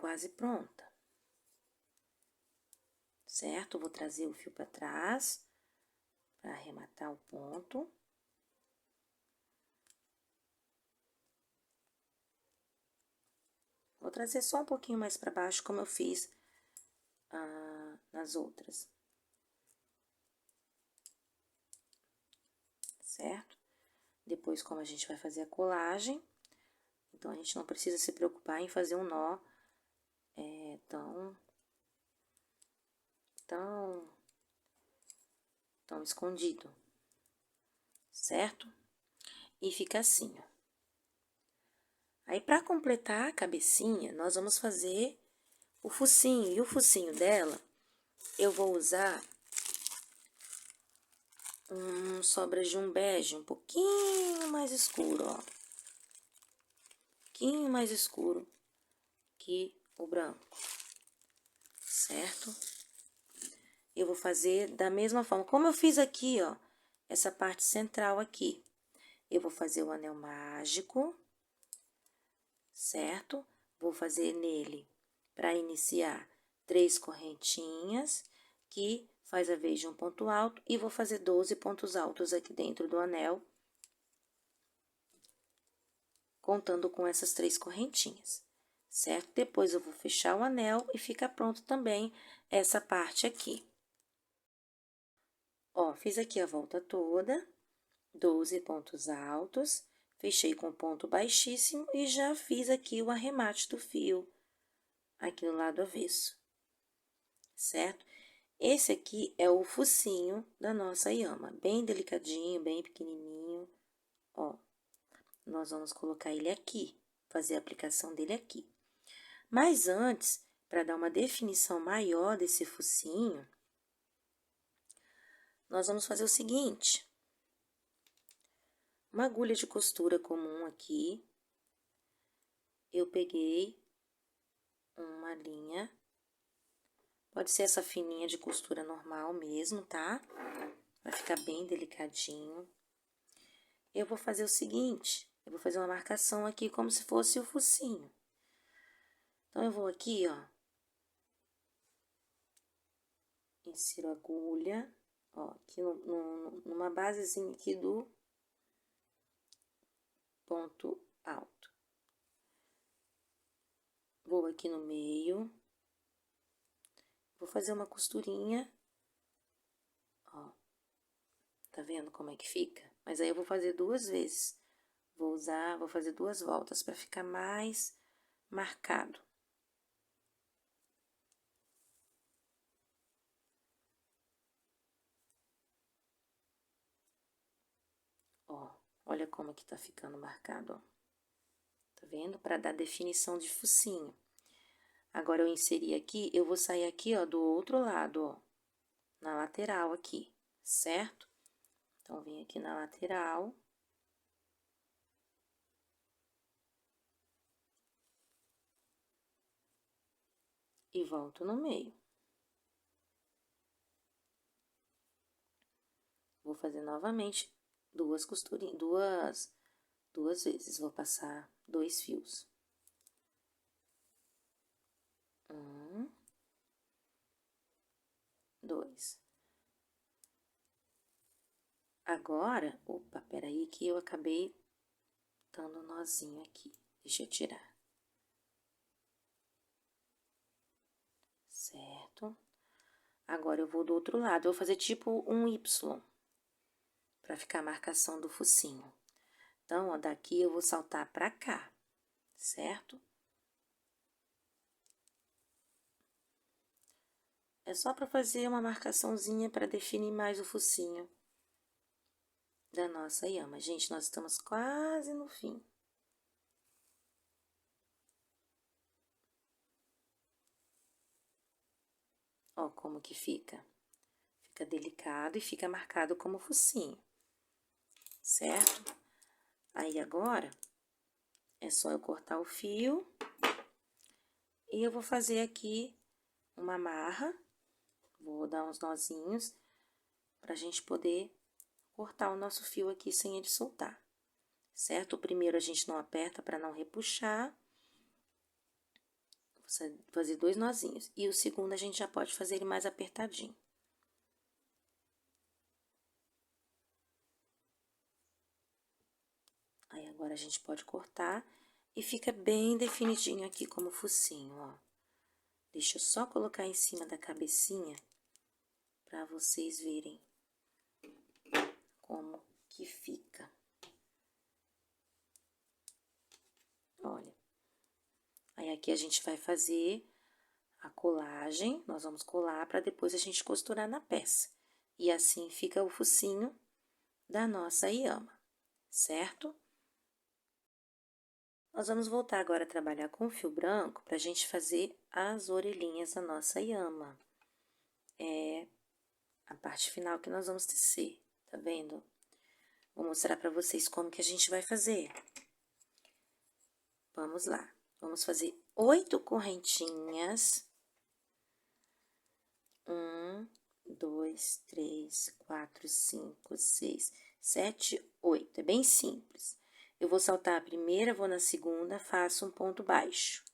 quase pronta. Certo? Vou trazer o fio para trás, para arrematar o ponto. Vou trazer só um pouquinho mais para baixo, como eu fiz nas outras. Certo? Depois, como a gente vai fazer a colagem, então, a gente não precisa se preocupar em fazer um nó tão escondido, certo? E fica assim, ó. Aí, para completar a cabecinha, nós vamos fazer o focinho. E o focinho dela, eu vou usar sobras de um bege um pouquinho mais escuro, ó. Um pouquinho mais escuro que o branco, certo? Eu vou fazer da mesma forma, como eu fiz aqui, ó, essa parte central aqui. Eu vou fazer o anel mágico, certo? Vou fazer nele, para iniciar, 3 correntinhas, que faz a vez de um ponto alto, e vou fazer 12 pontos altos aqui dentro do anel, contando com essas 3 correntinhas, certo? Depois, eu vou fechar o anel e fica pronto também essa parte aqui. Ó, fiz aqui a volta toda, 12 pontos altos, fechei com ponto baixíssimo e já fiz aqui o arremate do fio, aqui no lado avesso, certo? Esse aqui é o focinho da nossa yama, bem delicadinho, bem pequenininho, ó. Nós vamos colocar ele aqui, fazer a aplicação dele aqui. Mas antes, para dar uma definição maior desse focinho, nós vamos fazer o seguinte: uma agulha de costura comum aqui, eu peguei uma linha, pode ser essa fininha de costura normal mesmo, tá? Vai ficar bem delicadinho. Eu vou fazer o seguinte, eu vou fazer uma marcação aqui como se fosse o focinho. Então, eu vou aqui, ó, insiro a agulha, ó, aqui numa basezinha aqui do ponto alto. Vou aqui no meio, vou fazer uma costurinha, ó, tá vendo como é que fica? Mas aí eu vou fazer 2 vezes, vou fazer 2 voltas para ficar mais marcado. Ó, olha como que tá ficando marcado, ó. Tá vendo? Para dar definição de focinho. Agora, eu inseri aqui, eu vou sair aqui, ó, do outro lado, ó, na lateral aqui, certo? Então, vem aqui na lateral. E volto no meio. Vou fazer novamente 2 costurinhas, duas vezes. Vou passar 2 fios. 1, 2. Agora, opa, peraí que eu acabei dando um nozinho aqui. Deixa eu tirar. Certo? Agora, eu vou do outro lado, eu vou fazer tipo um Y, pra ficar a marcação do focinho. Então, ó, daqui eu vou saltar pra cá, certo? É só pra fazer uma marcaçãozinha pra definir mais o focinho da nossa yama. Gente, nós estamos quase no fim. Ó, como que fica. Fica delicado e fica marcado como focinho, certo? Aí, agora, é só eu cortar o fio e eu vou fazer aqui uma amarra, vou dar uns nozinhos pra gente poder cortar o nosso fio aqui sem ele soltar, certo? O primeiro a gente não aperta para não repuxar, vou fazer 2 nozinhos, e o segundo a gente já pode fazer ele mais apertadinho. Aí, agora a gente pode cortar e fica bem definidinho aqui como focinho, ó. Deixa eu só colocar em cima da cabecinha para vocês verem como que fica. Olha. Aí, aqui a gente vai fazer a colagem, nós vamos colar para depois a gente costurar na peça. E assim fica o focinho da nossa iama, certo? Nós vamos voltar agora a trabalhar com fio branco para a gente fazer as orelhinhas da nossa iama. É a parte final que nós vamos tecer, tá vendo? Vou mostrar para vocês como que a gente vai fazer. Vamos lá. Vamos fazer 8 correntinhas. 1, 2, 3, 4, 5, 6, 7, 8. É bem simples. Eu vou saltar a primeira, vou na segunda, faço um ponto baixo.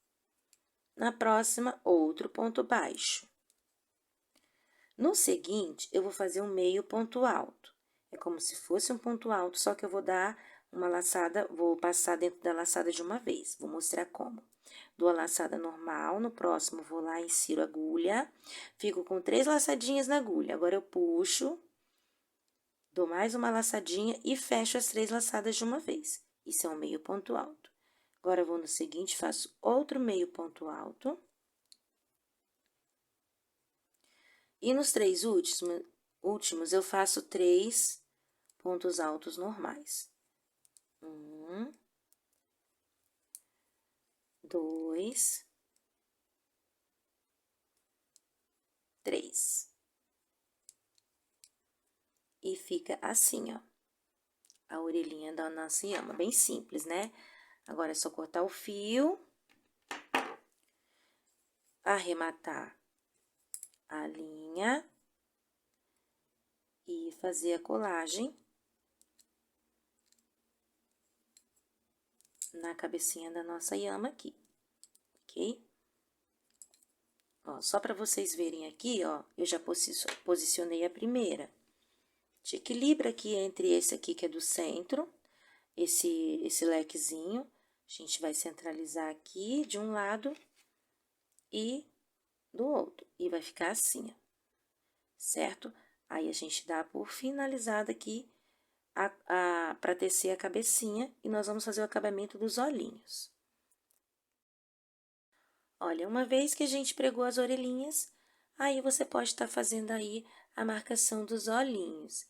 Na próxima, outro ponto baixo. No seguinte, eu vou fazer um meio ponto alto. É como se fosse um ponto alto, só que eu vou dar uma laçada, vou passar dentro da laçada de uma vez. Vou mostrar como. Dou a laçada normal, no próximo vou lá, insiro a agulha, fico com 3 laçadinhas na agulha. Agora, eu puxo, dou mais uma laçadinha e fecho as 3 laçadas de uma vez. Isso é um meio ponto alto. Agora, eu vou no seguinte, faço outro meio ponto alto. E nos 3 últimos, eu faço 3 pontos altos normais. 1, 2, 3. E fica assim, ó, a orelhinha da nossa iama, bem simples, né? Agora, é só cortar o fio, arrematar a linha e fazer a colagem na cabecinha da nossa iama aqui, ok? Ó, só para vocês verem aqui, ó, eu já posicionei a primeira. Te equilibra aqui entre esse aqui que é do centro, esse lequezinho, a gente vai centralizar aqui de um lado e do outro, e vai ficar assim, ó, certo? Aí, a gente dá por finalizada aqui para tecer a cabecinha, e nós vamos fazer o acabamento dos olhinhos. Olha, uma vez que a gente pregou as orelhinhas, aí você pode estar fazendo aí a marcação dos olhinhos.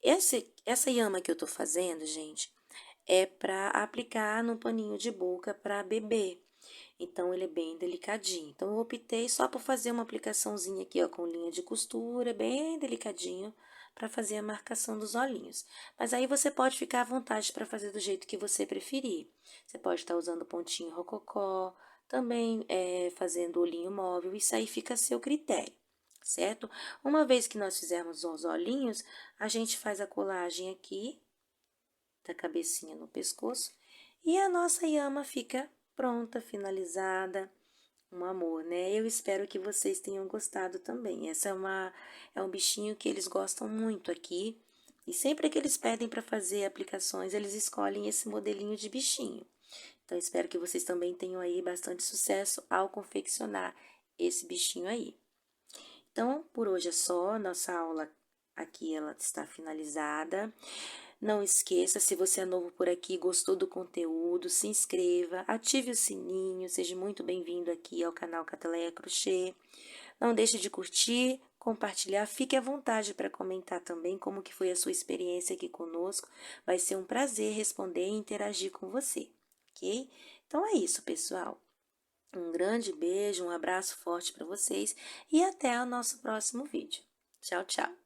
Essa iama que eu tô fazendo, gente, é para aplicar no paninho de boca para bebê. Então, ele é bem delicadinho. Então, eu optei só por fazer uma aplicaçãozinha aqui, ó, com linha de costura, bem delicadinho, para fazer a marcação dos olhinhos. Mas aí, você pode ficar à vontade para fazer do jeito que você preferir. Você pode estar usando pontinho rococó, também fazendo olhinho móvel, isso aí fica a seu critério, certo? Uma vez que nós fizermos os olhinhos, a gente faz a colagem aqui, da cabecinha no pescoço, e a nossa iama fica pronta, finalizada, um amor, né? Eu espero que vocês tenham gostado também. Essa é um bichinho que eles gostam muito aqui, e sempre que eles pedem para fazer aplicações, eles escolhem esse modelinho de bichinho. Então, espero que vocês também tenham aí bastante sucesso ao confeccionar esse bichinho aí. Então, por hoje é só, nossa aula aqui ela está finalizada. Não esqueça, se você é novo por aqui, gostou do conteúdo, se inscreva, ative o sininho, seja muito bem-vindo aqui ao canal Cataleia Crochê. Não deixe de curtir, compartilhar, fique à vontade para comentar também como que foi a sua experiência aqui conosco. Vai ser um prazer responder e interagir com você, ok? Então, é isso, pessoal. Um grande beijo, um abraço forte para vocês e até o nosso próximo vídeo. Tchau, tchau!